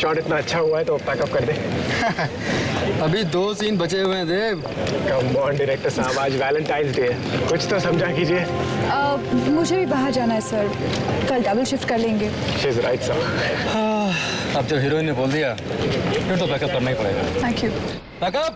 Shot इतना अच्छा हुआ है तो पैकअप कर दे। अभी 2 सीन बचे हुए हैं देव। कम ऑन डायरेक्टर साहब, आज वैलेंटाइंस डे है, कुछ तो समझा कीजिए। मुझे भी बाहर जाना है सर, कल डबल शिफ्ट कर लेंगे। She is right sir. अब जब हीरोइन ने बोल दिया फिर तो पैकअप करना ही पड़ेगा। Thank you. पैकअप।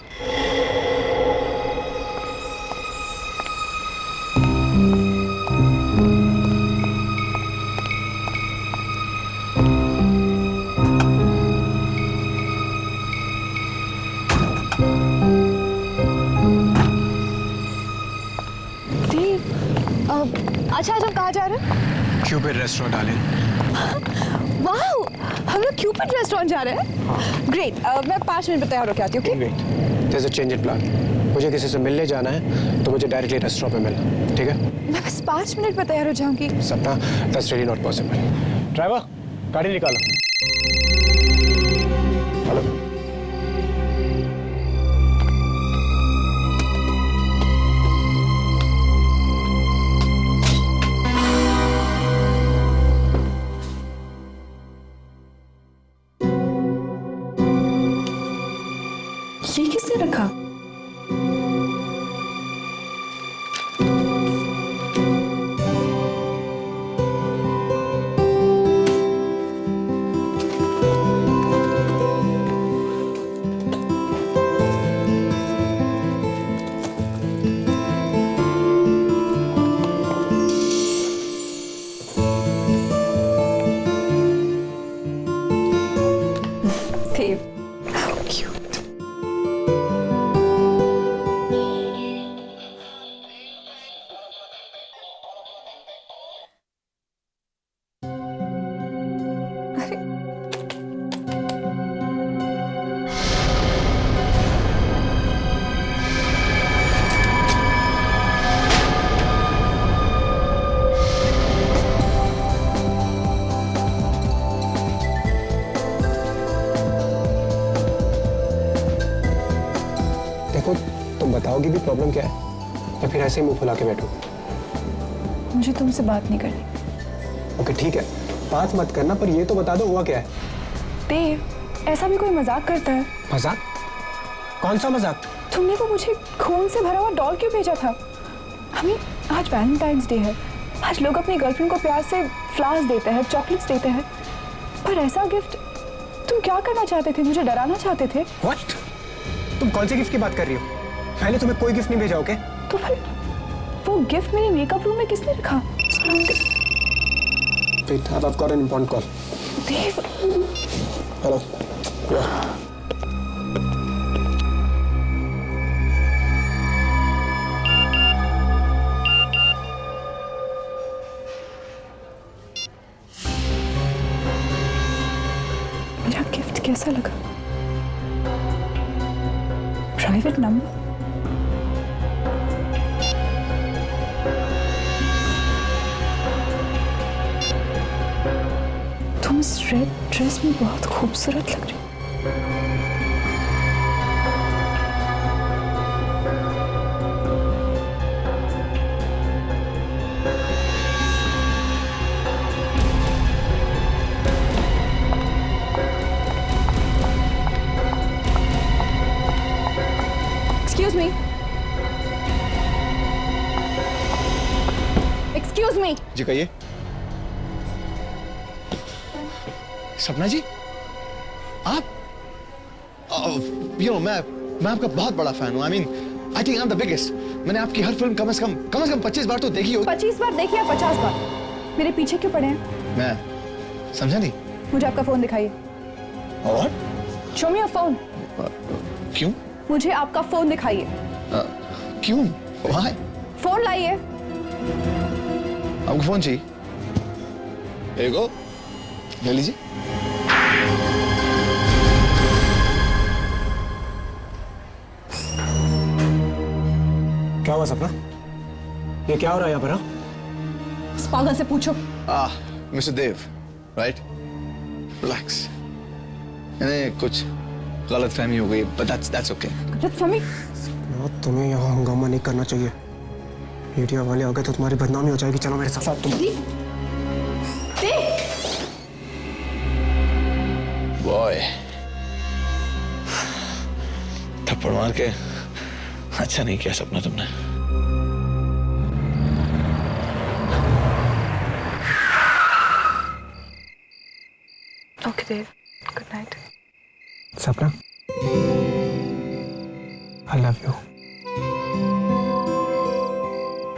अच्छा आज हम कहाँ जा रहे हैं? Cupid restaurant darling. वाओ, हम लोग क्यूपिड रेस्टोरेंट जा रहे हैं। ग्रेट, मैं 5 मिनट में तैयार होकर आती हूँ। Okay? There is a change in plan. मुझे किसी से मिलने जाना है तो मुझे डायरेक्टली रेस्टोरेंट पे मिलना, ठीक है? मैं बस 5 मिनट में तैयार हो जाऊंगी। सपना, that's really not possible. Driver, गाड़ी निकालो। हेलो। ये किसने रखा? Dave, how cute. देखो, तुम बताओगी भी प्रॉब्लम क्या है या फिर ऐसे ही मुंह फुला के बैठो? मुझे तुमसे बात नहीं करनी। ओके ठीक है, बात मत करना, पर ये तो बता दो हुआ क्या है? देव, ऐसा भी कोई मजाक करता है? मजाक? कौन सा मजाक? तुमने वो मुझे खून से भरा हुआ डॉल क्यों भेजा था? आज वैलेंटाइंस डे है। आज लोग अपनी गर्लफ्रेंड को प्यार से फ्लावर्स देते हैं, चॉकलेट्स देते हैं, पर ऐसा गिफ्ट तुम क्या करना चाहते थे? मुझे डराना चाहते थे? What? तुम कौन से गिफ्ट की बात कर रही हो? मैंने तुम्हें कोई गिफ्ट नहीं भेजा, ओके? तो फिर वो गिफ्ट मेरे मेकअप रूम में किसने रखा? Wait, I've got an important call. Dev, Hello. Yeah. मेरा गिफ्ट कैसा लगा? Private number? तुम इस रेड ड्रेस में बहुत खूबसूरत लग रही हो। Excuse me. Excuse me. जी कहिए। सपना जी, आप मैं आपका बहुत बड़ा फैन हूँ। I think I am the biggest. मैंने आपकी हर फिल्म कम से कम 25 बार तो देखी होगी। 25 बार देखी या 50 बार? मेरे पीछे क्यों पड़े हैं? मैं समझा नहीं। मुझे आपका फोन दिखाइए। और Show me your phone. क्यों? मुझे आपका फोन दिखाइए। क्यों? Why? फोन लाइए। आपको फोन चाहिए? Here you go. ले लीजिए। क्या हुआ सपना? ये क्या हो रहा है यहाँ पर? इस पागल से पूछो। मिस्टर देव, राइट? रिलैक्स। नहीं, कुछ गलतफहमी हो गई, but that's okay. गलतफहमी? तुम्हें यहाँ हंगामा नहीं करना चाहिए। मीडिया वाले आ गए तो तुम्हारी बदनामी हो जाएगी। चलो मेरे साथ। तुम बॉय बॉय। थप्पड़ मार के अच्छा नहीं किया सपना तुमने। Okay Dev, good night. Sapna, I love you.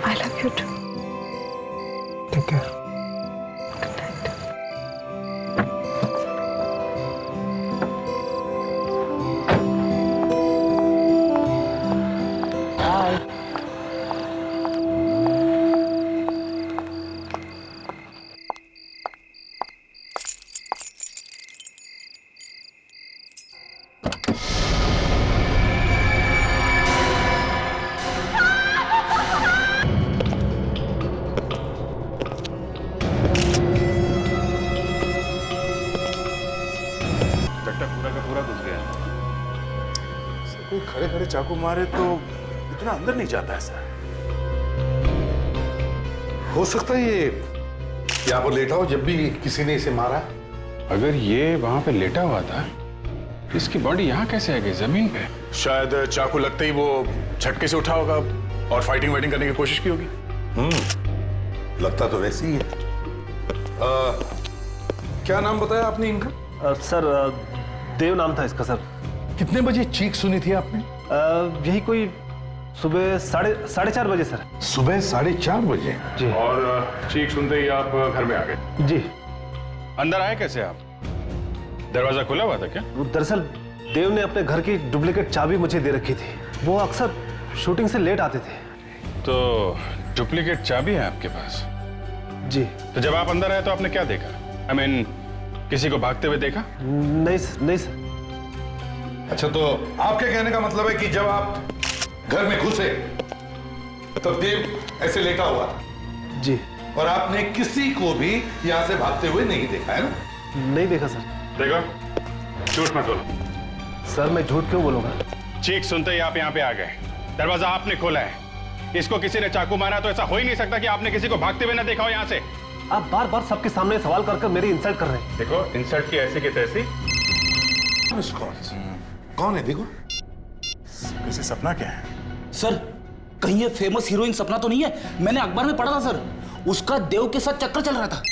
I love you too. Take care. Good night. पूरा का पूरा घुस गया। कोई खड़े खड़े चाकू मारे तो इतना अंदर नहीं जाता है सर। हो सकता है ये यहाँ पर लेटा हो जब भी किसी ने इसे मारा। अगर ये वहां पे लेटा हुआ था, इसकी बॉडी यहाँ कैसे आ गई जमीन पे? शायद चाकू लगते ही वो झटके से उठा होगा और फाइटिंग वाइटिंग करने की कोशिश की होगी। लगता तो वैसे ही है। क्या नाम बताया आपने इनका? सर देव नाम था इसका सर। कितने बजे चीख सुनी थी आपने? यही कोई सुबह साढ़े चार बजे सर। सुबह 4:30 बजे। जी। और चीख सुनते ही आप घर में आ गए? जी। अंदर आए कैसे आप? दरवाजा खुला हुआ था क्या? दरअसल देव ने अपने घर की डुप्लीकेट चाबी मुझे दे रखी थी। वो अक्सर शूटिंग से लेट आते थे। तो डुप्लीकेट चाबी है आपके पास? जी। तो जब आप अंदर आए तो आपने क्या देखा? I mean, किसी को भागते हुए देखा? नहीं सर। अच्छा, तो आपके कहने का मतलब है कि जब आप घर में घुसे तब देव ऐसे लेटा हुआ था? जी। और आपने किसी को भी यहाँ से भागते हुए नहीं देखा है ना? नहीं देखा सर। देखो, झूठ मत बोलो। सर मैं झूठ क्यों बोलूंगा? चीख सुनते ही आप यहाँ पे आ गए। दरवाजा आपने खोला है। इसको किसी ने चाकू मारा तो ऐसा हो ही नहीं सकता कि आपने किसी को भागते हुए ना देखा हो यहाँ से। आप बार बार सबके सामने सवाल कर मेरी इंसल्ट कर रहे हैं। देखो, इंसल्ट की ऐसी की तैसी। कौन है? देखो किसी सपना क्या है? सर कहीं ये फेमस हीरोइन सपना तो नहीं है? मैंने अखबार में पढ़ा था सर, उसका देव के साथ चक्कर चल रहा था।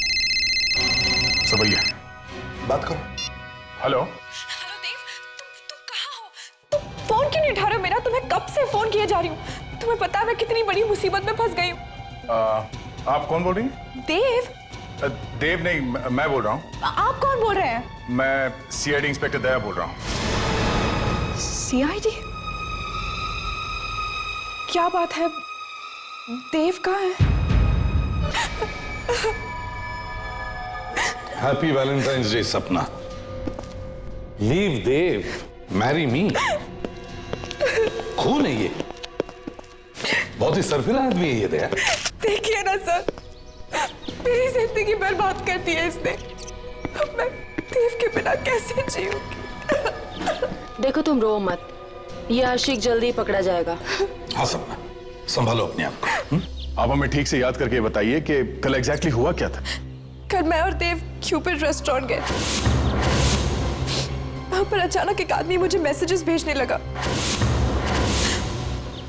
सब भैया बात करो। हेलो। हेलो देव, तुम कहाँ हो? तुम फोन क्यों नहीं उठा रहे हो मेरा? तुम्हें कब से फोन किए जा रही हूँ। तुम्हें पता है मैं कितनी बड़ी मुसीबत में फंस गई हूँ। आप कौन बोल रही हैं? देव। देव नहीं, मैं बोल रहा हूँ। आप कौन बोल रहे हैं? मैं सीआईडी इंस्पेक्टर दया बोल रहा हूँ। सीआईडी? क्या बात है? देव कहाँ है? हैप्पी वैलेंटाइंस डे सपना। लीव देव, मैरी मी। खून है ये, बहुत ही सरफिरा आदमी है ये दया। देखिए ना सर, मेरी जिंदगी बर्बाद कर दी है इसने। अब मैं देव के बिना कैसे जीऊंगी? देखो तुम रो मत, ये आशिक जल्दी ही पकड़ा जाएगा। हाँ सपना, संभालो अपने आप को। आप हमें ठीक से याद करके बताइए कि कल एग्जैक्टली हुआ क्या था? कल मैं और देव क्यूपिड रेस्टोरेंट गए। वहां पर अचानक एक आदमी मुझे मैसेजेस भेजने लगा।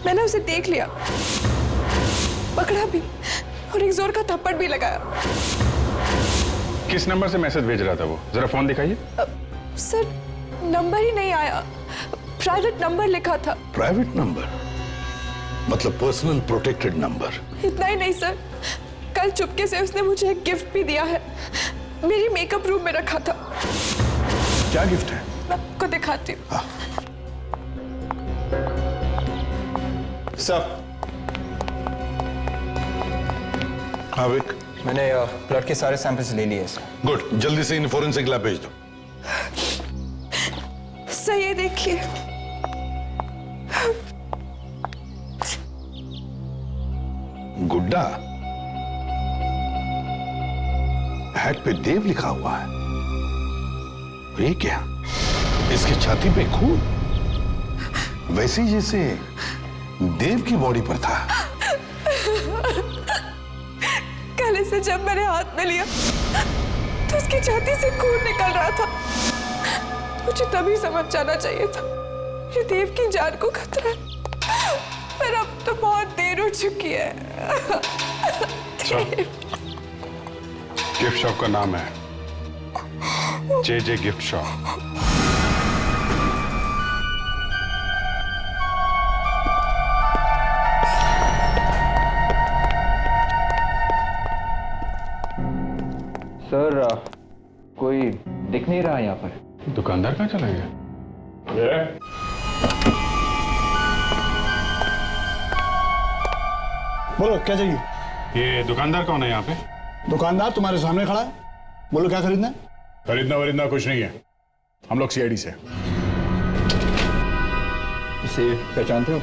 मैंने उसे देख लिया, पकड़ा भी और एक जोर का थप्पड़ भी लगाया। किस नंबर से मैसेज भेज रहा था वो? जरा फोन दिखाइए। सर नंबर ही नहीं आया, प्राइवेट नंबर लिखा था। प्राइवेट नंबर मतलब पर्सनल प्रोटेक्टेड नंबर? इतना ही नहीं सर, कल चुपके से उसने मुझे एक गिफ्ट भी दिया है। मेरी मेकअप रूम में रखा था। क्या गिफ्ट है? मैं आपको दिखाती हूँ। सर, हाँ विक, मैंने ब्लड के सारे सैंपल्स ले लिए सर। गुड, जल्दी से इन फोरेंसिक लैब भेज दो। सर ये देखिए, गुड्डा, हैट पे देव लिखा हुआ है। ये क्या? इसकी छाती पे खून, वैसे ही जैसे देव की बॉडी पर था। कल से जब मैंने हाथ में लिया तो उसकी छाती से खून निकल रहा था। मुझे तभी समझ जाना चाहिए था कि देव की जान को खतरा है, पर अब तो बहुत देर हो चुकी है। गिफ्ट शॉप का नाम है जे गिफ्ट शॉप। सर कोई दिख नहीं रहा यहाँ पर। दुकानदार कहाँ चला गया? बोलो क्या चाहिए? ये दुकानदार कौन है यहाँ पे? दुकानदार तुम्हारे सामने खड़ा है, बोलो क्या खरीदना है? खरीदना वरीदना कुछ नहीं है, हम लोग सीआईडी से। इसे पहचानते हो?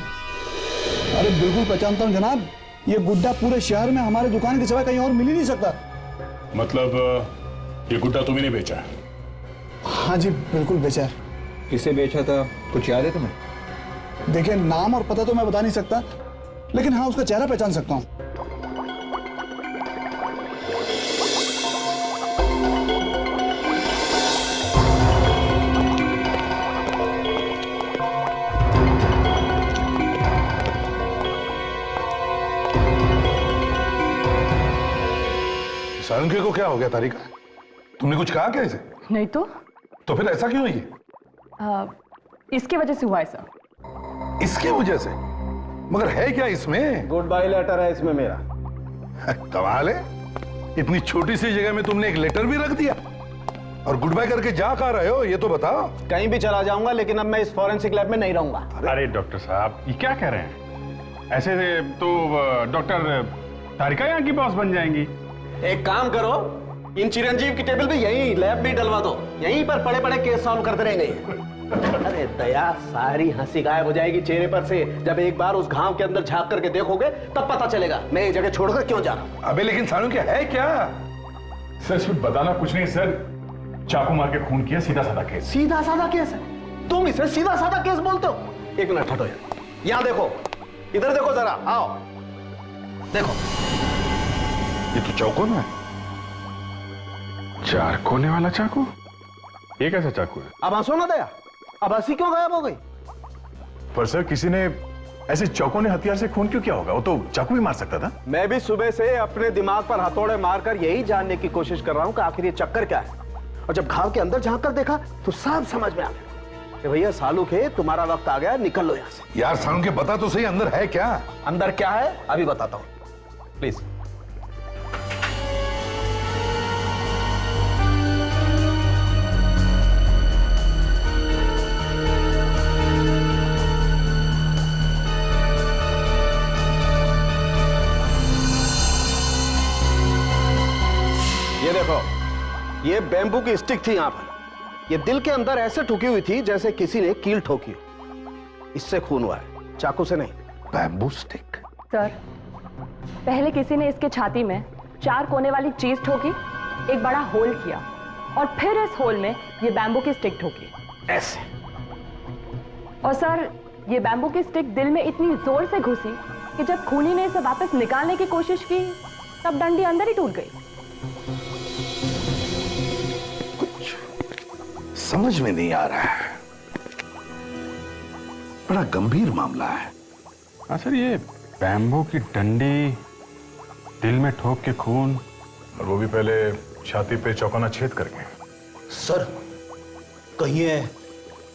अरे बिल्कुल पहचानता हूँ जनाब, ये गुड्डा पूरे शहर में हमारे दुकान के सिवा कहीं और मिल ही नहीं सकता। मतलब ये गुड्डा तुम्हें नहीं बेचा? हाँ जी बिल्कुल बेचा है। किसे बेचा था कुछ याद है तुम्हें? देखिए नाम और पता तो मैं बता नहीं सकता, लेकिन हाँ उसका चेहरा पहचान सकता हूँ। सारंगी को क्या हो गया तारिका? तुमने कुछ कहा क्या इसे? नहीं तो फिर ऐसा क्यों ये? इसकी वजह से हुआ ऐसा। इसकी वजह से? मगर है क्या इसमें? गुड बाय लेटर है इसमें मेरा। कमाल है, इतनी छोटी सी जगह में तुमने एक लेटर भी रख दिया। और गुड बाय करके जा कहाँ रहे हो ये तो बताओ। कहीं भी चला जाऊंगा, लेकिन अब मैं इस फॉरेंसिक लैब में नहीं रहूंगा। अरे डॉक्टर साहब ये क्या कह रहे हैं? ऐसे तो डॉक्टर तारिका यहाँ की बॉस बन जाएंगी। एक काम करो, इन चिरंजीव की टेबल पे यहीं लैब भी डलवा दो, यहीं पर पड़े पड़े केस सॉल्व करते रहेंगे। अरे दया, सारी हंसी गायब हो जाएगी चेहरे पर से जब एक बार उस घाव के अंदर झांक करके देखोगे, तब पता चलेगा मैं ये जगह छोड़कर क्यों जा रहा हूं। अबे लेकिन सानू क्या है क्या? सर इसमें बताना कुछ नहीं सर, चाकू मार के खून किया, सीधा साधा केस। सीधा साधा केस है? तुम इसे सीधा साधा केस बोलते हो? एक मिनट हटो यार, यहां देखो, इधर देखो जरा, आओ देखो। ये तो चौकोन है। 4 कोने वाला चाकू? ये कैसा चाकू है? अब हंसो ना दया, अब हंसी क्यों गायब हो गई? पर सर किसी ने ऐसे चौकोने हथियार से खून क्यों किया होगा? वो तो चाकू भी मार सकता था। मैं भी सुबह से अपने दिमाग पर हथौड़े मारकर यही जानने की कोशिश कर रहा हूं कि आखिर ये चक्कर क्या है। और जब घाव के अंदर झांक कर देखा तो सब समझ में आ गया कि भैया सालू के तुम्हारा वक्त आ गया, निकल लो यहां से। यार सानू के बता तो सही, अंदर है क्या? अंदर क्या है अभी बताता हूं, प्लीज। ये देखो, ये बैम्बू की स्टिक थी यहां पर। ये दिल के अंदर ऐसे ठुकी हुई थी जैसे किसी ने कील ठोकी हो। इससे खून हुआ है, चाकू से नहीं। Bamboo stick? सर, पहले किसी ने इसके छाती में 4 कोने वाली चीज ठोकी, एक बड़ा होल किया और फिर इस होल में ये बैम्बू की स्टिक ठोकी ऐसे। और सर, ये बैम्बू की स्टिक दिल में इतनी जोर से घुसी कि जब खूनी ने इसे वापस निकालने की कोशिश की तब डंडी अंदर ही टूट गई। समझ में नहीं आ रहा है, बड़ा गंभीर मामला है। हाँ सर, ये बैम्बू की डंडी दिल में ठोक के खून, और वो भी पहले छाती पे चौकोना छेद करके। सर कहीं ये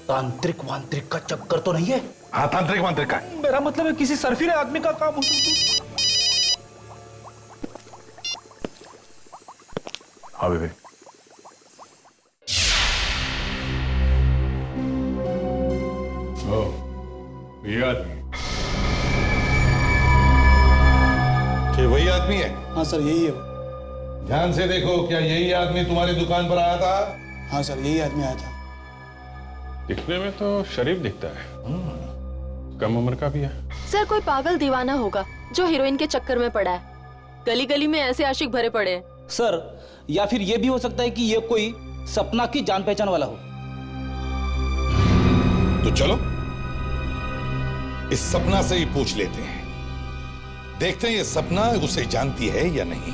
तांत्रिक वांत्रिक का चक्कर तो नहीं है? हाँ तांत्रिक वांत्रिक का। मेरा मतलब है किसी सरफिरे आदमी का काम हो सकता। हाँ बेबी। ये आदमी कि वही आदमी है? हाँ सर यही है वो। ध्यान से देखो, क्या यही आदमी तुम्हारी दुकान पर आया था? हाँ सर यही आदमी आया था। दिखने में तो शरीफ दिखता है, कम उम्र का भी है। सर कोई पागल दीवाना होगा जो हीरोइन के चक्कर में पड़ा है। गली गली में ऐसे आशिक भरे पड़े हैं। सर या फिर ये भी हो सकता है कि ये कोई सपना की जान पहचान वाला हो। तो चलो इस सपना से ही पूछ लेते हैं, देखते हैं ये सपना उसे जानती है या नहीं।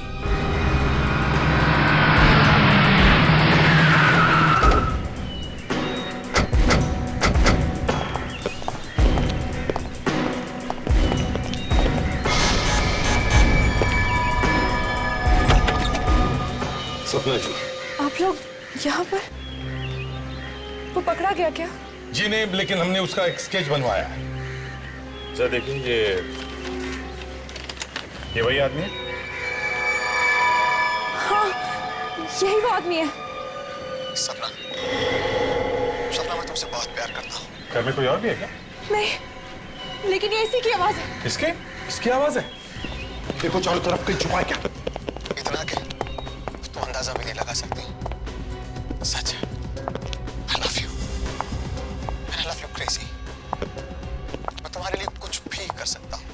यहाँ पर वो पकड़ा गया क्या? जी नहीं, लेकिन हमने उसका एक स्केच बनवाया है। जरा देखिए, ये वही आदमी है? हाँ, यही वो आदमी है। सपना, सपना मैं तुमसे बहुत प्यार करता हूँ। घर में कोई और भी है क्या? नहीं, लेकिन ये इसी की आवाज है। इसकी आवाज है? देखो चारों तरफ कहीं छुपा है क्या? इतना कि तुम अंदाजा भी नहीं लगा सकती। सच है। I love you. And I love you crazy. मैं तुम्हारे लिए कुछ भी कर सकता हूँ।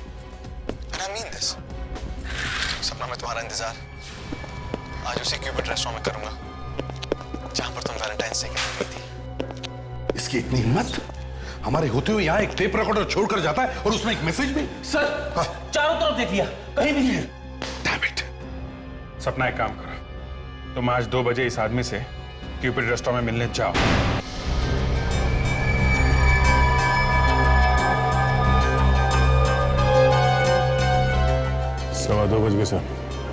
And I mean this. सपना, मैं तुम्हारा इंतजार आज उसी क्यूपिड रेस्टोरेंट में करूंगा जहां पर तुम वैलेंटाइन डे के दिन गई थी। इसकी इतनी हिम्मत, हमारे होते हुए यहाँ एक टेप रिकॉर्डर छोड़कर जाता है और उसमें एक मैसेज भी। सर, चारों तरफ देख लिया, कहीं भी नहीं है। Damn it. सपना, एक काम करो, तुम आज 2 बजे इस आदमी से क्यूपिड रेस्टोरेंट में मिलने जाओ। 2:15 बज गए सर,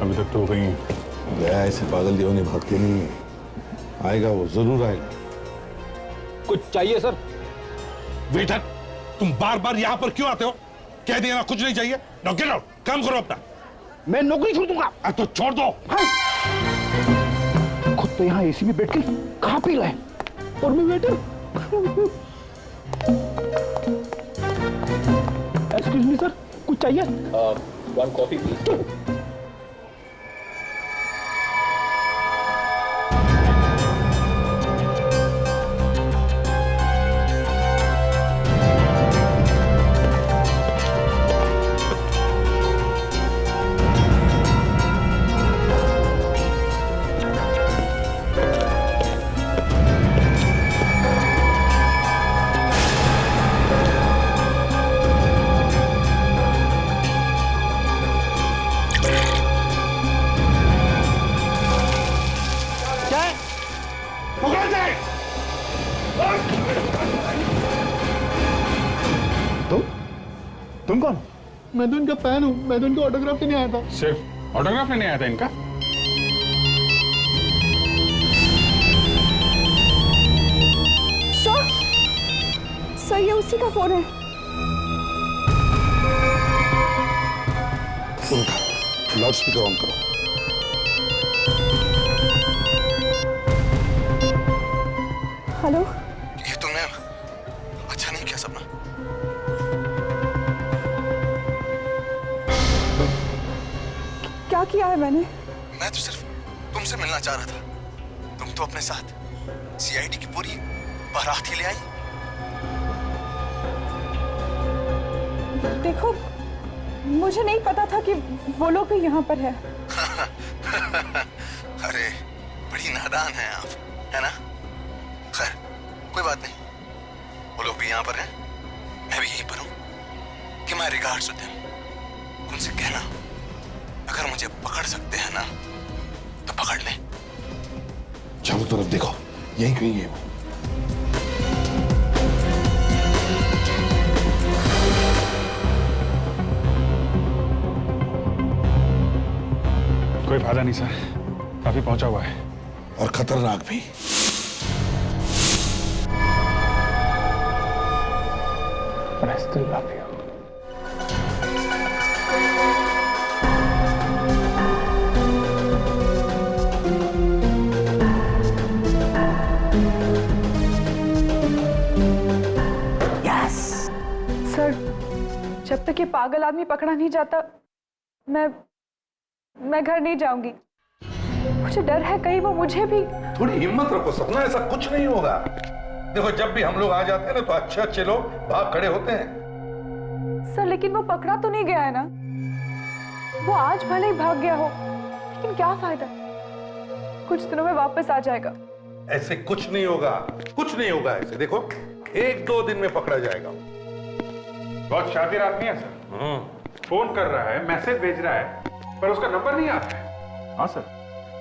अभी तक तो कहीं गया। ऐसे पागल दीवाने भागते नहीं है। आएगा, वो जरूर आएगा। कुछ चाहिए सर? वेटर, तुम बार बार यहाँ पर क्यों आते हो? कह दिया ना कुछ नहीं चाहिए। नाउ गेट आउट, काम करो अपना। मैं नौकरी छोड़ दूंगा। तो छोड़ दो। खुद तो यहाँ एसी में बैठ के खा पी रहे और मैं वेटर। एक्सक्यूज मी सर, कुछ चाहिए? 1 कॉफी प्लीज। तुम कौन? मैं तो इनका फैन हूँ। मैं तो इनका ऑटोग्राफ लेने आया था। सिर्फ ऑटोग्राफ लेने आया था इनका? सर, ये उसी का फोन है। उनका लाउड स्पीकर ऑन करो। हेलो, ये तुमने अच्छा नहीं किया सपना। क्या किया है मैंने? मैं तो सिर्फ तुमसे मिलना चाह रहा था। तुम तो अपने साथ सीआईडी की पूरी बारात ही ले आई। देखो, मुझे नहीं पता था कि वो लोग भी यहाँ पर है। अरे बड़ी नादान हैं आप, है ना? खैर कोई बात नहीं, वो लोग भी यहाँ पर हैं, मैं भी यहीं पर हूँ। कि माय रिगार्ड्स टू देम। उनसे कहना अगर मुझे पकड़ सकते हैं ना तो पकड़ ले। चारों तरफ देखो, यहीं कहीं है वो। कोई फायदा नहीं सर, काफी पहुंचा हुआ है और खतरनाक भी। I still love you. Sir, जब तक ये पागल आदमी पकड़ा नहीं जाता मैं घर नहीं जाऊंगी। मुझे डर है कहीं वो मुझे भी। थोड़ी हिम्मत रखो सपना, ऐसा कुछ नहीं होगा। देखो, जब भी हम लोग आ जाते हैं ना तो अच्छे अच्छे लोग भाग खड़े होते हैं। सर, लेकिन वो पकड़ा तो नहीं गया है ना? वो आज भले ही भाग गया हो, लेकिन क्या फायदा? कुछ दिनों में वापस आ जाएगा। ऐसे कुछ नहीं होगा, कुछ नहीं होगा ऐसे। देखो, 1-2 दिन में पकड़ा जाएगा। बहुत शातिर आदमी है सर। फोन कर रहा है, मैसेज भेज रहा है, पर उसका नंबर नहीं आता है। हाँ सर,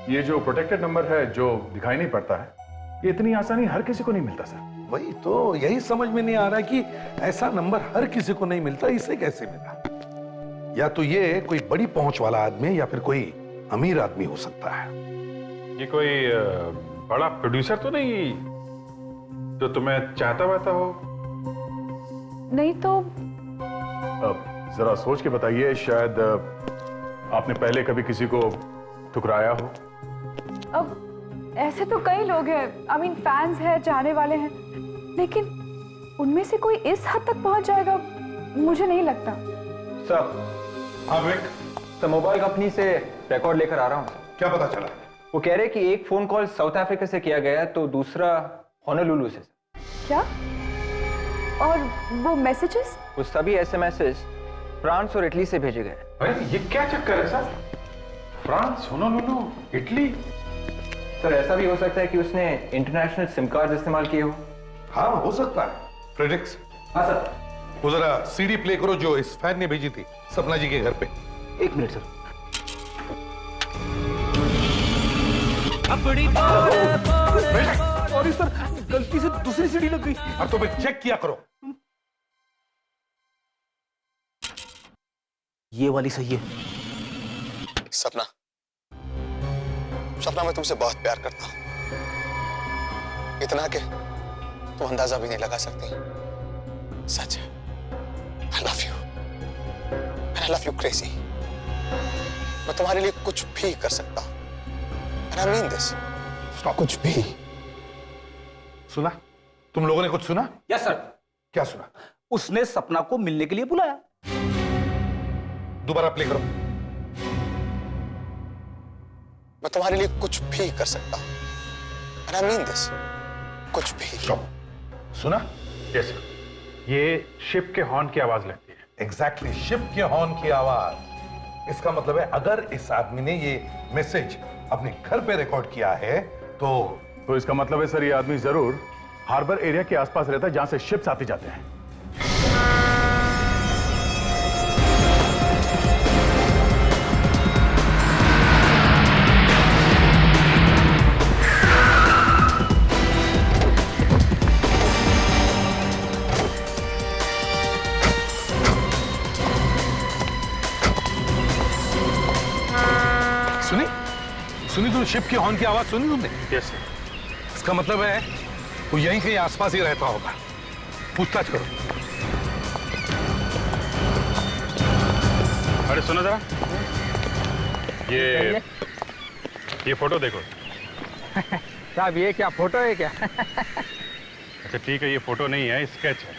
ये जो प्रोटेक्टेड नंबर है जो दिखाई नहीं पड़ता है, ये इतनी आसानी हर किसी को नहीं मिलता सर। वही तो, यही समझ में नहीं आ रहा कि ऐसा नंबर हर किसी को नहीं मिलता, इसे कैसे मिला? या तो ये कोई बड़ी पहुंच वाला आदमी है या फिर कोई अमीर आदमी हो सकता है। ये कोई बड़ा प्रोड्यूसर तो नहीं जो तुम्हें चाहता वाता हो? नहीं तो जरा सोच के बताइए, शायद आपने पहले कभी किसी को ठुकराया हो। अब ऐसे तो कई लोग हैं, आई मीन फैंस हैं, चाहने वाले हैं, लेकिन उनमें से कोई इस हद तक पहुंच जाएगा मुझे नहीं लगता। सर, हाँ विक, सर मोबाइल कंपनी से रिकॉर्ड लेकर आ रहा हूँ। क्या पता चला? वो कह रहे कि एक फोन कॉल साउथ अफ्रीका से किया गया तो दूसरा होनोलुलु से। क्या? और वो मैसेजेस? वो सभी एसएमएसेस फ्रांस और इटली से भेजे गए। अरे ये क्या चक्कर है sir? France, Honolulu, Italy? Sir ऐसा भी हो सकता है कि उसने इंटरनेशनल सिम कार्ड इस्तेमाल किए हो। हाँ हो सकता है। फ्रेडरिक्स, हाँ सर। वो जरा सीडी प्ले करो जो इस फैन ने भेजी थी सपना जी के घर पे। एक मिनट सर। सॉरी सर, गलती से दूसरी सीडी लग गई। अब तो मैं चेक किया करो। ये वाली सही है। सपना, सपना मैं तुमसे बहुत प्यार करता हूं, इतना कि तुम अंदाजा भी नहीं लगा सकती। सच है, I love you and I love you crazy। मैं तुम्हारे लिए कुछ भी कर सकता हूं and I mean this। कुछ भी। सुना? तुम लोगों ने कुछ सुना? Yes sir. क्या सुना? उसने सपना को मिलने के लिए बुलाया। दोबारा प्ले करो। मैं तुम्हारे लिए कुछ भी कर सकता हूं and I mean this। कुछ भी। सुना? Yes sir. ये शिप के हॉर्न की आवाज लगती है। एग्जैक्टली, शिप के हॉर्न की आवाज। इसका मतलब है अगर इस आदमी ने ये मैसेज अपने घर पे रिकॉर्ड किया है तो इसका मतलब है सर ये आदमी जरूर हार्बर एरिया के आसपास रहता है जहां से शिप्स आते जाते हैं। सुनी तुम शिप के हॉर्न की आवाज सुनी तुमने? Yes sir. इसका मतलब है वो यहीं कहीं आसपास ही रहता होगा। पूछताछ करो। अरे सुनो जरा, ये फोटो देखो। साहब ये क्या फोटो है क्या? अच्छा ठीक है, ये फोटो नहीं है, स्केच है।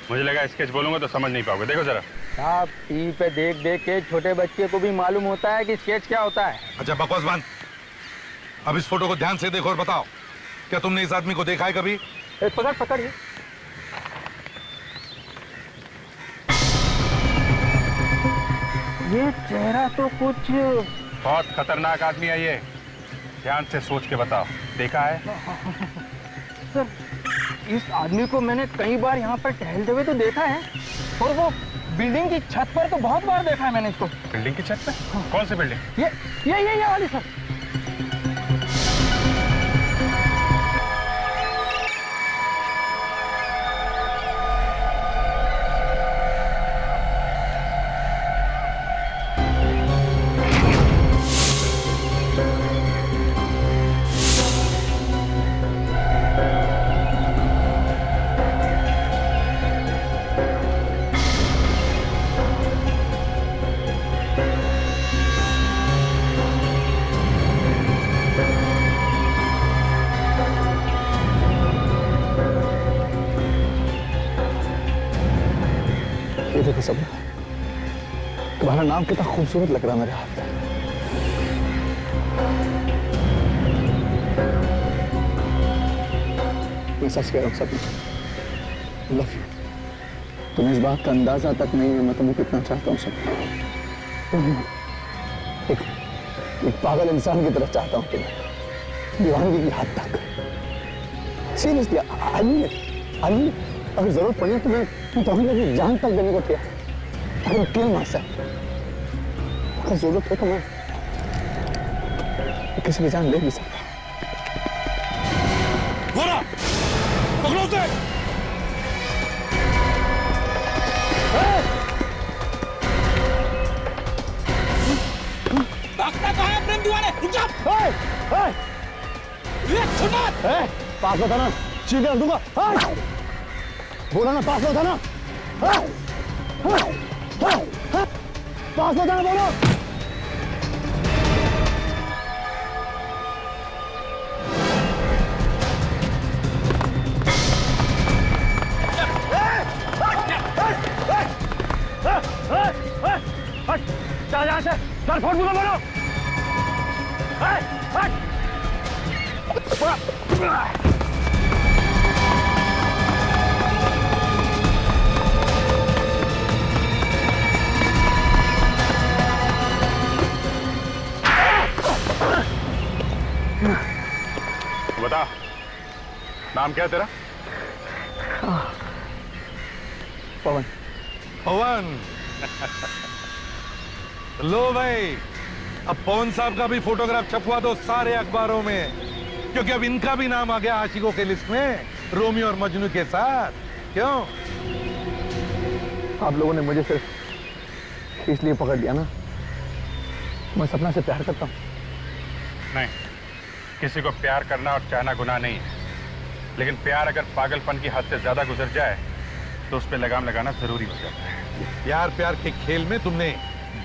मुझे लगा स्केच बोलूंगा तो समझ नहीं पाओगे। देखो जरा। साहब टीवी पे देख देख के छोटे बच्चे को भी मालूम होता है कि स्केच क्या होता है। अच्छा बकवास बंद। अब इस फोटो को ध्यान से देखो और बताओ, क्या तुमने इस आदमी को देखा है कभी? पकड़ पकड़ ये चेहरा तो कुछ बहुत खतरनाक आदमी है ये। ध्यान से सोच के बताओ, देखा है? सर इस आदमी को मैंने कई बार यहाँ पर टहलते हुए तो देखा है, और वो बिल्डिंग की छत पर तो बहुत बार देखा है मैंने इसको। बिल्डिंग की छत पे? हाँ। कौन सी बिल्डिंग? ये वाली सर। ये देखो सपना, तुम्हारा नाम कितना खूबसूरत लग रहा है मेरे हाथ में। मैं सच कह रहा हूँ सपना, लव यू। तुम्हें इस बात का अंदाजा तक नहीं है मैं तुम्हें कितना चाहता हूँ सपना। एक पागल इंसान की तरह चाहता हूँ तुम्हें, दीवानगी की हद तक। सीरियसली आई मीन अगर जरूरत पड़ी तो मैं तुम्हें जान तक देने को तैयार। अगर किल मार सकता, अगर जरूरत हो तो मैं किसी की जान ले भी सकता। पकड़ो उसे। भागता कहाँ है प्रेम दीवाने? रुक जा। पास में था ना, चीख कर दूंगा। बोला ना पास में था ना, पास में था ना, बोलो। चल यहाँ से, सर फोड़ दूंगा, बोलो। बता, नाम क्या है तेरा? पवन। पवन। लो भाई, अब पवन साहब का भी फोटोग्राफ छपवा दो सारे अखबारों में, क्योंकि अब इनका भी नाम आ गया आशिकों के लिस्ट में, रोमियो और मजनू के साथ। क्यों? आप लोगों ने मुझे सिर्फ इसलिए पकड़ लिया ना, मैं सपना से प्यार करता हूँ। नहीं, किसी को प्यार करना और चाहना गुनाह नहीं है, लेकिन प्यार अगर पागलपन की हद से ज्यादा गुजर जाए तो उस पर लगाम लगाना जरूरी हो जाता है। यार प्यार के खेल में तुमने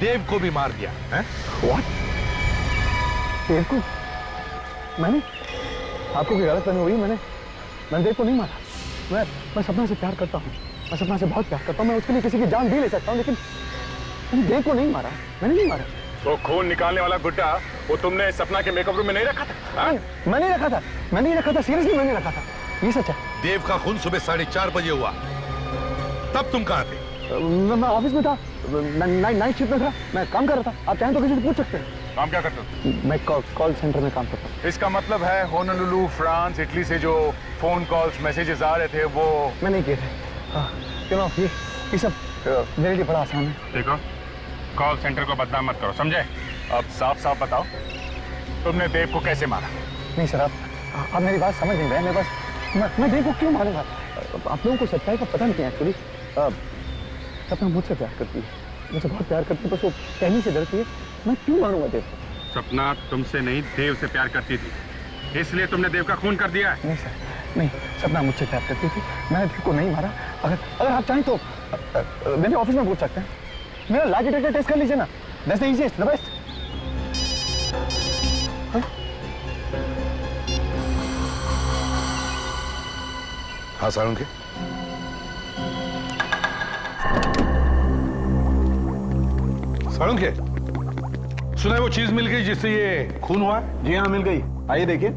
देव को भी मार दिया है? What? देव को? मैंने? आपको कोई गलतफहमी हुई? मैंने देव को नहीं मारा। मैं सपना से प्यार करता हूँ, मैं सपना से बहुत प्यार करता हूँ, मैं उसके लिए किसी की जान भी ले सकता हूँ, लेकिन मैंने देव को नहीं मारा, मैंने नहीं मारा। तो खून निकालने वाला गुड्डा वो तुमने सपना के मेकअप रूम में नहीं रखा था? मैं नहीं रखा था, सीरियसली मैंने रखा था, ये सच है। देव का खून सुबह 4:30 बजे हुआ, तब तुम कहाँ थे? मैं ऑफिस में था, नाइट शिफ्ट में था, मैं काम कर रहा था। आप चाहें तो किसी से पूछ सकते हैं। काम क्या करते हो? मैं कॉल सेंटर में काम करता हूँ। इसका मतलब है होनोलुलु, फ्रांस, इटली से जो फोन कॉल्स, मैसेजेस आ रहे थे वो मैं नहीं किए थे। क्यों? ये सब मेरे लिए बड़ा आसान है। देखो, कॉल सेंटर को बदनाम मत करो, समझे? अब साफ साफ बताओ, तुमने देव को कैसे मारा? नहीं सर, आप मेरी बात समझ नहीं रहे। मैं देव को क्यों मारूंगा? आप लोगों को सच्चाई का पता नहीं है एक्चुअली। सपना मुझसे प्यार करती है, मुझसे बहुत प्यार करती है, बस वो कहने से डरती है। मैं क्यों मारूंगा देव को? सपना तुमसे नहीं, देव से प्यार करती थी, इसलिए तुमने देव का खून कर दिया है। नहीं सर, नहीं, सपना मुझसे प्यार करती थी, मैंने देव को नहीं मारा। अगर आप चाहें तो मेरे ऑफिस में पूछ सकते हैं। मेरा लाई डिटेक्टर टेस्ट कर लीजिए ना, that's the easiest, the best. हाँ सारुण के, सारुण के, सुना वो चीज मिल गई जिससे ये खून हुआ? जी हाँ, मिल गई। आइए देखिए।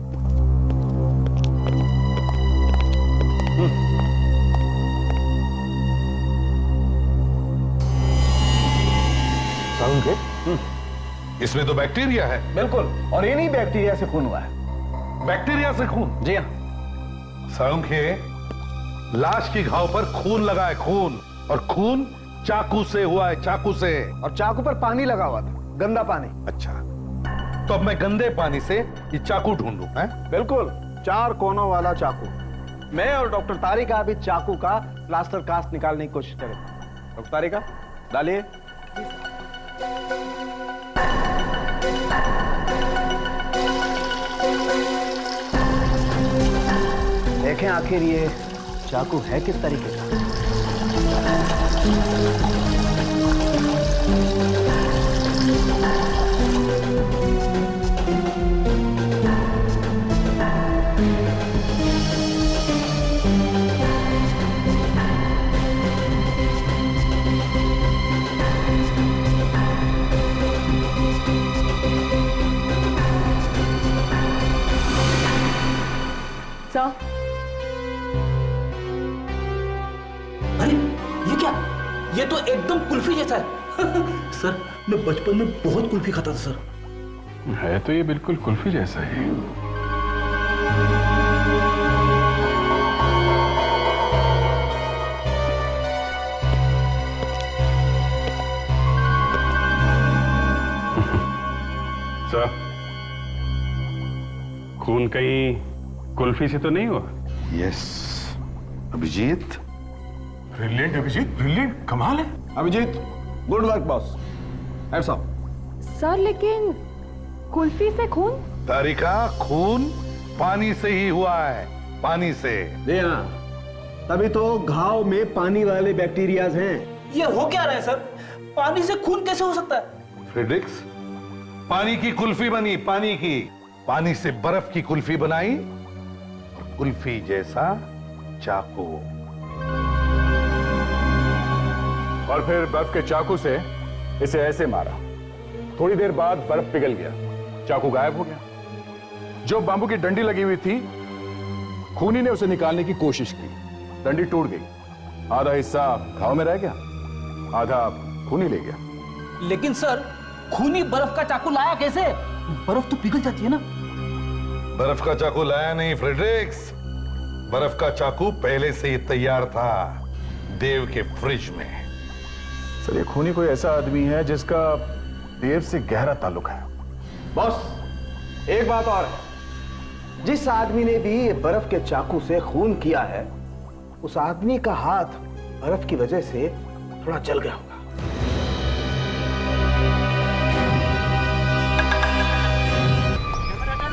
सारुण के, इसमें तो बैक्टीरिया है। बिल्कुल, और ये नहीं बैक्टीरिया से खून हुआ है। बैक्टीरिया से खून? जी हाँ। सारुण के, लाश की घाव पर खून लगा है, खून, और खून चाकू से हुआ है, चाकू से। और चाकू पर पानी लगा हुआ था, गंदा पानी। अच्छा, तो अब मैं गंदे पानी से ये चाकू ढूंढूं? हैं? बिल्कुल, 4 कोनों वाला चाकू। मैं और डॉक्टर तारिका अभी चाकू का प्लास्टर कास्ट निकालने की कोशिश करेंगे। डॉक्टर तारिका, डालिए। देखें आखिर ये चाकू है किस तरीके का। सर, अरे ये क्या? ये तो एकदम कुल्फी जैसा है। सर, मैं बचपन में बहुत कुल्फी खाता था सर। है तो ये बिल्कुल कुल्फी जैसा ही। सर, खून कहीं कुल्फी से तो नहीं हुआ? Yes Abhijeet. Brilliant Abhijeet, brilliant, कमाल है। Abhijeet, good work boss. Hats off. Sir लेकिन कुल्फी से खून? तारिका, खून पानी से ही हुआ है, पानी से। जी हाँ, तभी तो घाव में पानी वाले बैक्टीरियाज हैं। ये हो क्या रहा है सर? पानी से खून कैसे हो सकता है? फ्रेडरिक्स, पानी की कुल्फी बनी, पानी की। पानी से बर्फ की कुल्फी बनाई और कुल्फी जैसा चाकू। और फिर बर्फ के चाकू से इसे ऐसे मारा। थोड़ी देर बाद बर्फ पिघल गया, चाकू गायब हो गया। जो बांबू की डंडी लगी हुई थी, खूनी ने उसे निकालने की कोशिश की, डंडी टूट गई। आधा हिस्सा घाव में रह गया, आधा खूनी ले गया। लेकिन सर, खूनी बर्फ का चाकू लाया कैसे? बर्फ तो पिघल जाती है ना। बर्फ का चाकू लाया नहीं फ्रेडरिक्स, बर्फ का चाकू पहले से ही तैयार था देव के फ्रिज में। सर, ये खूनी कोई ऐसा आदमी है जिसका देव से गहरा ताल्लुक है। बॉस, एक बात और है, जिस आदमी ने भी ये बर्फ के चाकू से खून किया है, उस आदमी का हाथ बर्फ की वजह से थोड़ा जल गया होगा।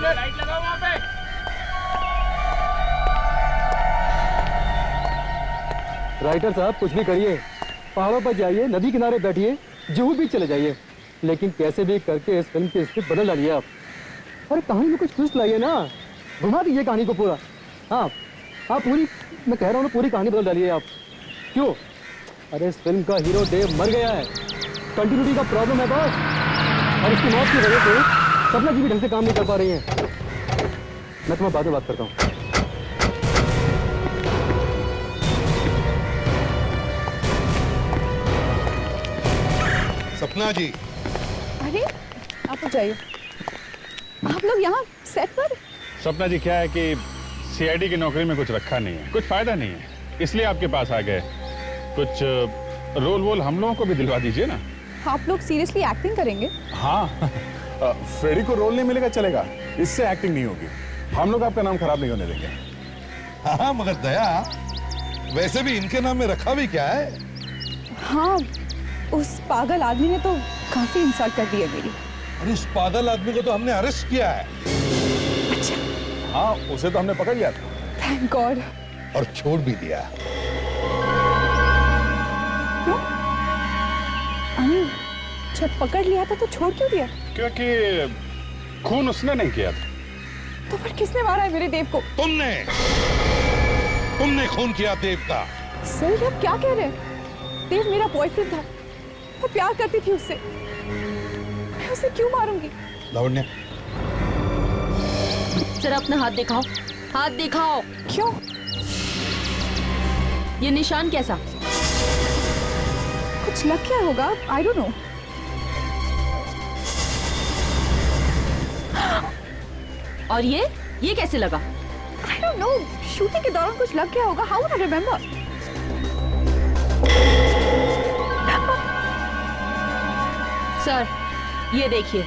लाइट लगाओ वहां पे। राइटर साहब, कुछ भी करिए, पहाड़ों पर जाइए, नदी किनारे बैठिए, जुहू बीच चले जाइए, लेकिन कैसे भी करके इस फिल्म की स्क्रिप्ट बदल डालिए आप। अरे कहानी में कुछ ट्विस्ट लाइए ना, घुमा दीजिए कहानी को पूरा। हाँ हाँ, पूरी, मैं कह रहा हूँ ना, पूरी कहानी बदल डालिए आप। क्यों? अरे इस फिल्म का हीरो देव मर गया है, कंटिन्यूटी का प्रॉब्लम है बॉस, और इसकी मौत की वजह से सपना जी भी ढंग से काम नहीं कर पा रही हैं। मैं तुम्हें बाद में बात करता हूँ। सपना जी। अरे आप लोग जाइए, आप लोग यहाँ सेट पर। सपना जी, क्या है कि सीआईडी की नौकरी में कुछ रखा नहीं है, कुछ फायदा नहीं है, इसलिए आपके पास आ गए। कुछ रोल वोल हम लोगों को भी दिलवा दीजिए ना। आप लोग सीरियसली एक्टिंग करेंगे? हाँ, फ्रेडी को रोल नहीं मिलेगा चलेगा, इससे एक्टिंग नहीं होगी। हम लोग आपका नाम खराब नहीं होने देंगे। हाँ, मगर दया, वैसे भी इनके नाम में रखा भी क्या है? हाँ, उस पागल आदमी ने तो काफी इंसल्ट कर दी है मेरी। अरे उस पागल आदमी को तो हमने अरेस्ट किया है। अच्छा। हाँ, उसे तो हमने पकड़ लिया था। Thank God. और छोड़ भी दिया। क्यों? जब पकड़ लिया था तो छोड़ क्यों दिया? क्योंकि खून उसने नहीं किया था। तो फिर किसने मारा है मेरे देव को? तुमने खून किया देव का। सर, ये आप क्या कह रहे हैं? देव मेरा बॉयफ्रेंड था, मैं प्यार करती थी उससे, मैं उसे क्यों मारूंगी? लावण्या, जरा अपना हाथ दिखाओ, हाथ दिखाओ। क्यों? ये निशान कैसा? कुछ लग क्या होगा? I don't know. और ये कैसे लगा? आई डोंट नो, शूटिंग के दौरान कुछ लग गया होगा। How would I remember? Sir, ये देखिए।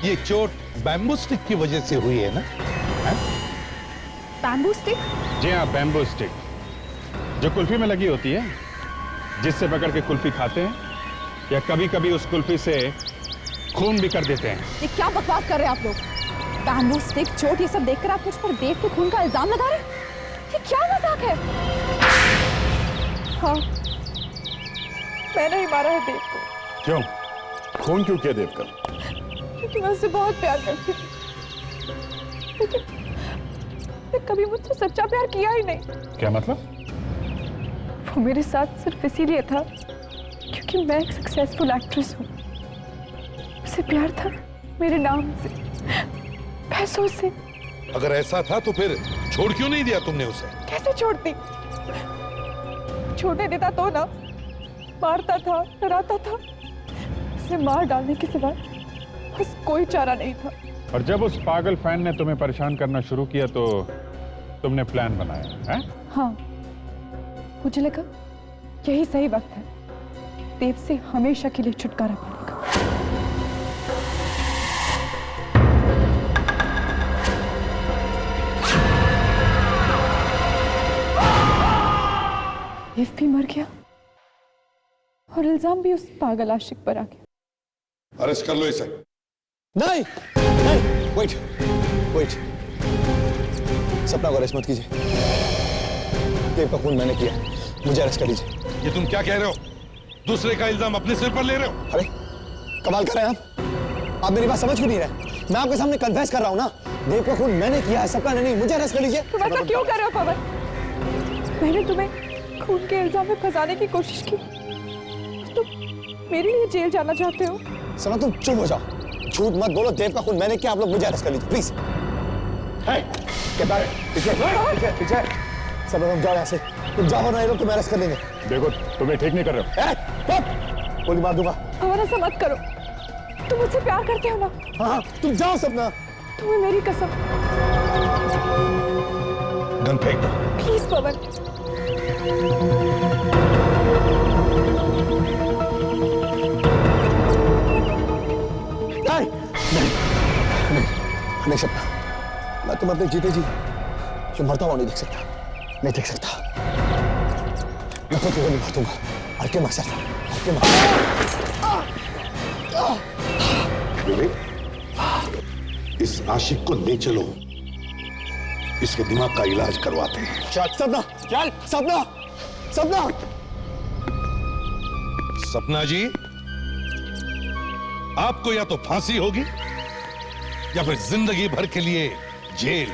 ये चोट बैम्बू स्टिक की वजह से हुई है ना? Bamboo stick? जी हाँ, बैम्बू स्टिक, जो कुल्फी में लगी होती है, जिससे पकड़ के कुल्फी खाते हैं, या कभी कभी उस कुल्फी से खून भी कर देते हैं। ये क्या बकवास कर रहे हैं आप लोग? बैम्बू स्टिक, चोट, ये सब देखकर आप मुझ पर देव के खून का इल्जाम लगा रहे हैं? ये क्या मजाक है? हाँ, मैंने ही मारा है देव को। क्यों? खून क्यों किया देव का? क्योंकि मैं उससे बहुत प्यार करती थी, लेकिन कभी मुझसे सच्चा प्यार किया ही नहीं। क्या मतलब? वो मेरे साथ सिर्फ इसीलिए था क्योंकि मैं एक सक्सेसफुल एक्ट्रेस हूँ। उसे प्यार था मेरे नाम से, पैसों से। अगर ऐसा था तो फिर छोड़ क्यों नहीं दिया तुमने उसे? कैसे छोड़ती? छोड़ने देता तो ना, मारता था, डराता था। उसे मार डालने के सिवा बस कोई चारा नहीं था। और जब उस पागल फैन ने तुम्हें परेशान करना शुरू किया तो तुमने प्लान बनाया है? हाँ, मुझे लगा यही सही वक्त है देव से हमेशा के लिए छुटकारा पाने का। देव भी मर गया और इल्जाम भी उस पागल आशिक पर आ गया। अरेस्ट कर लो इसे। नहीं, नहीं, वेट, वेट। सपना को अरेस्ट मत कीजिए। देव का खून मैंने किया, मुझे अरेस्ट कर लीजिए। ये तुम क्या कह रहे हो? दूसरे का इल्जाम अपने सिर पर ले रहे हो? अरे कमाल कर रहे हैं आप मेरी बात समझ क्यों नहीं रहे? मैं आपके सामने कन्फेस कर रहा हूं ना, देव का खून मैंने किया है, सपना ने नहीं। मुझे अरेस्ट कर लीजिए। तुम ऐसा क्यों कर रहे हो पवन? मैंने तुम्हें खून के इल्जाम में फंसाने की कोशिश की, तुम मेरे लिए जेल जाना चाहते हो? सना तुम चुप हो जाओ, झूठ मत बोलो। देव का खून मैंने किया, आप लोग मुझे अरेस्ट कर लीजिए प्लीज। पीछे सब लोग जाओ यहाँ से। तुम जाओ ना, ये लोग तुम्हें अरेस्ट कर लेंगे। देखो तुम्हें ठीक नहीं कर रहे हो। गोली मार दूंगा। पवन ऐसा मत करो, तुम मुझसे प्यार करते हो ना? हाँ तुम जाओ सपना। तुम्हें मेरी कसम। गन फेंक दो। प्लीज पवन। नहीं सपना, मैं तुम अपने जीते जी जो मरता हुआ नहीं देख सकता, नहीं देख सकता। मैं खुद को गोली मार दूंगा। हल्के मकसद, हल्के विवेक, इस आशिक को ले चलो, इसके दिमाग का इलाज करवाते हैं। चल सपना, चल सपना, सपना। सपना जी, आपको या तो फांसी होगी या फिर जिंदगी भर के लिए जेल।